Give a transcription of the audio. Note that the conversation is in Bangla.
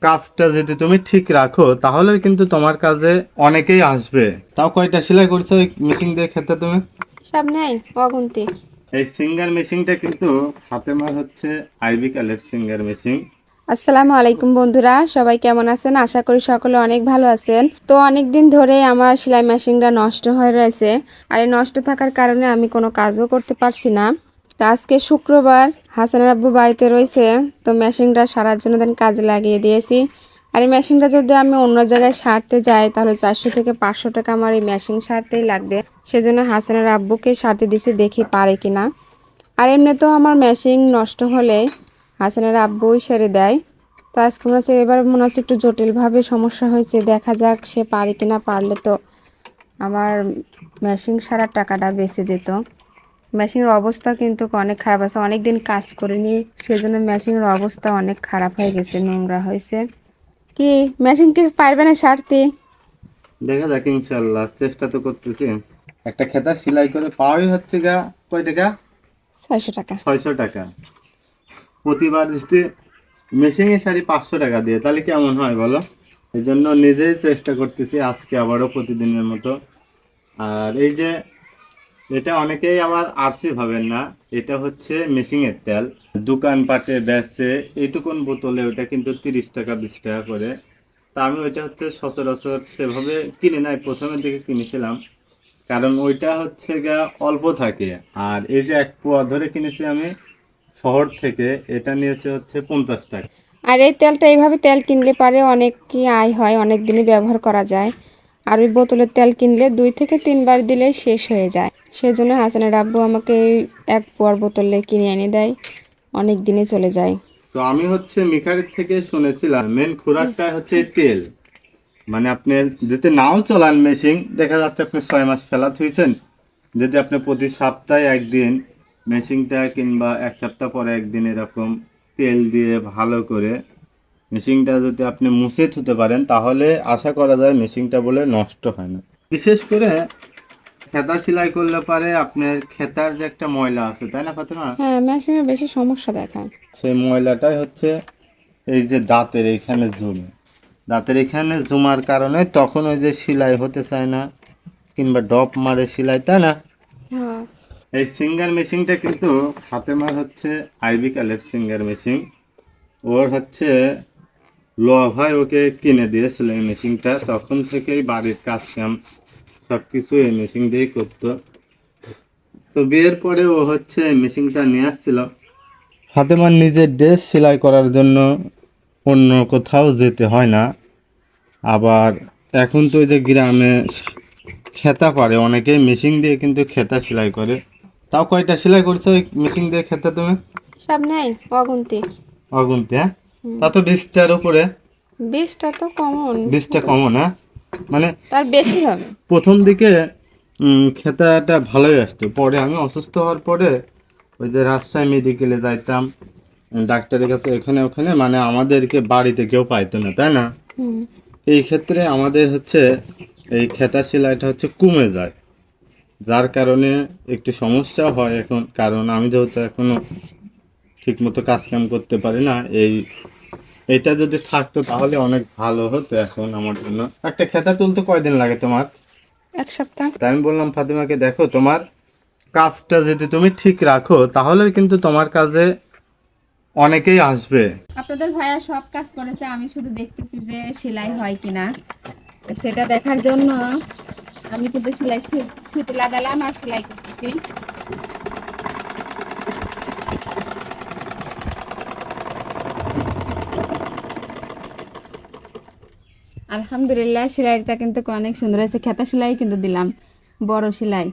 কাজটা যদি তুমি ঠিক রাখো তাহলে কিন্তু তোমার কাজে অনেকেই আসবে। তাও কয়টা সেলাই করছো ওই মেশিন দিয়ে ক্ষেতে তুমি? সামনে আই অগুন্তি। এই সিঙ্গার মেশিনটা কিন্তু ফাতেমার হচ্ছে আইবিকালের সিঙ্গার মেশিন। আসসালামু আলাইকুম বন্ধুরা, সবাই কেমন আছেন? আশা করি সকলে অনেক ভালো আছেন। তো অনেক দিন ধরে আমার সেলাই মেশিনটা নষ্ট হয়ে রয়েছে, আর এই নষ্ট থাকার কারণে আমি কোনো কাজও করতে পারছি না। তো আজকে শুক্রবার, হাসানের আব্বু বাড়িতে রয়েছে, তো মেশিনটা সারার জন্য দেন কাজে লাগিয়ে দিয়েছি। আর এই মেশিনটা যদি আমি অন্য জায়গায় সারতে যাই তাহলে 400 থেকে 500 টাকা আমার এই মেশিন সারতেই লাগবে। সেজন্য হাসানের আব্বুকে সারতে দিছি, দেখি পারে কিনা। আর এমনি তো আমার মেশিন নষ্ট হলে হাসানের আব্বুই সেরে দেয়। তো আজকে মনে হচ্ছে এবার মনে হচ্ছে একটু জটিলভাবে সমস্যা হয়েছে, দেখা যাক সে পারে কিনা। পারলে তো আমার মেশিন সারার টাকাটা বেঁচে যেত। মেশিনের অবস্থা কিন্তু অনেক খারাপ আছে, অনেক দিন কাজ করিনি, সেজন্য মেশিনের অবস্থা অনেক খারাপ হয়ে গেছে, নোংরা হয়েছে। কি মেশিন কি পারবে না সারতে? দেখা যাক, ইনশাল্লাহ চেষ্টা তো করতেছি। একটা খেতা সেলাই করে পাওয়াই হচ্ছে গা কয় টাকা? 600 টাকা। 600 টাকা। প্রতিবার যদি মেশিনে শাড়ি 500 টাকা দিয়ে তাহলে কেমন হয় বলো? এই জন্য নিজেই চেষ্টা করতেছি আজকে আবারও প্রতিদিনের মতো। আর এই যে এটা অনেকেই আবার আরসি ভাবেন না, এটা হচ্ছে মেশিনের তেল। দোকানপাটে বেচে এইটুকুন বোতলে ওটা কিন্তু 30 টাকা 20 টাকা করে। তা আমি ওইটা হচ্ছে সচরাচর সেভাবে কিনে নাই, প্রথমের দিকে কিনেছিলাম কারণ ওইটা হচ্ছে গা অল্প থাকে। আর এই যে 1 পোয়া ধরে কিনেছি আমি শহর থেকে, এটা নিয়েছে হচ্ছে 50 টাকা। আর এই তেলটা এইভাবে তেল কিনলে পারে অনেক কি আয় হয়, অনেক দিনই ব্যবহার করা যায়। আর ওই বোতলের তেল কিনলে 2 থেকে 3 বার দিলেই শেষ হয়ে যায়। সেজন্য হাসানের আব্বু আমাকে এই 1 পোয়ার বোতলে কিনে এনে দেয়, অনেক দিনে চলে যায়। তো আমি হচ্ছে মিখারির থেকে শুনেছিলাম মেন খোরাকটা হচ্ছে এই তেল। মানে আপনি যদি নাও চলান মেশিন, দেখা যাচ্ছে আপনি 6 মাস ফেলা থুইছেন, যদি আপনি প্রতি সপ্তাহে একদিন মেশিনটা কিংবা 1 সপ্তাহ পরে একদিন এরকম তেল দিয়ে ভালো করে মেশিনটা যদি আপনি মুছে ধুতে পারেন তাহলে আশা করা যায় মেশিনটা বলে নষ্ট হয় না। বিশেষ করে খেতা সেলাই করলে পারে আপনার খেতার যে একটা ময়লা আছে, তাই না ফাতেমা? হ্যাঁ, মেশিনে বেশি সমস্যা দেখায়। সেই ময়লাটাই হচ্ছে এই যে দাঁতের এইখানে জমে, দাঁতের এখানে জমার কারণে তখন ওই যে সেলাই হতে চায় না, কিংবা ডপ মারে সেলাই, তাই না? হ্যাঁ। এই সিঙ্গার মেশিনটা কিন্তু ফাতেমার হচ্ছে আইবিকালের সিঙ্গার মেশিন। ওর হচ্ছে ভাই ওকে কিনে দিয়েছিল এই মেশিনটা, তখন থেকেই বাড়ির কাজ কাম সব কিছু এই মেশিন দিয়েই করতো। তো বিয়ের পরে ও হচ্ছে এই মেশিনটা নিয়ে আসছিল ফাতেমার নিজের ড্রেস সেলাই করার জন্য, অন্য কোথাও যেতে হয় না। আবার এখন তো ওই যে গ্রামে খেতা পারে অনেকে, মেশিন দিয়ে কিন্তু খেতা সেলাই করে। তাও কয়টা সেলাই করছো ওই মেশিন দিয়ে খেতা তুমি? সামনে আই অগুন্তি। অগুন্তি, হ্যাঁ। তা তো 20টার উপরে। 20টা তো কমন। 20টা কমন, হ্যাঁ। মানে তার বেশি হবে। প্রথম দিকে খেতাটা ভালোই আসতো, পরে আমি অসুস্থ হওয়ার পরে ওই যে রাজশাহী মেডিকেলে যাইতাম ডাক্তারের কাছে, এখানে ওখানে, মানে আমাদেরকে বাড়িতে কেউ পাইতো না, তাই না? হুম। এই ক্ষেত্রে আমাদের হচ্ছে এই খেতা সেলাইটা হচ্ছে কমে যায়, যার কারণে একটু সমস্যা হয় এখন, কারণ আমি যেহেতু এখনো ঠিক মতো কাজ কাম করতে পারি না। এইটা যদি থাকতো তাহলে অনেক ভালো হতো এখন আমার জন্য। একটা খেতা তুলতে কয়দিন লাগে তোমার? 1 সপ্তাহ। তাই আমি বললাম ফাতিমাকে, দেখো তোমার কাজটা যদি তুমি ঠিক রাখো তাহলে কিন্তু তোমার কাজে অনেকেই আসবে। আপনাদের ভাইয়া সব কাজ করেছে, আমি শুধু দেখতেছি যে সেলাই হয় কিনা। তো সেটা দেখার জন্য আমি কিন্তু সেলাই সুতো লাগালাম আর সেলাই করতেছি। আলহামদুলিল্লাহ, সেলাইটা কিন্তু অনেক সুন্দর হয়েছে। খেতা সেলাই কিন্তু দিলাম, বড় সেলাই।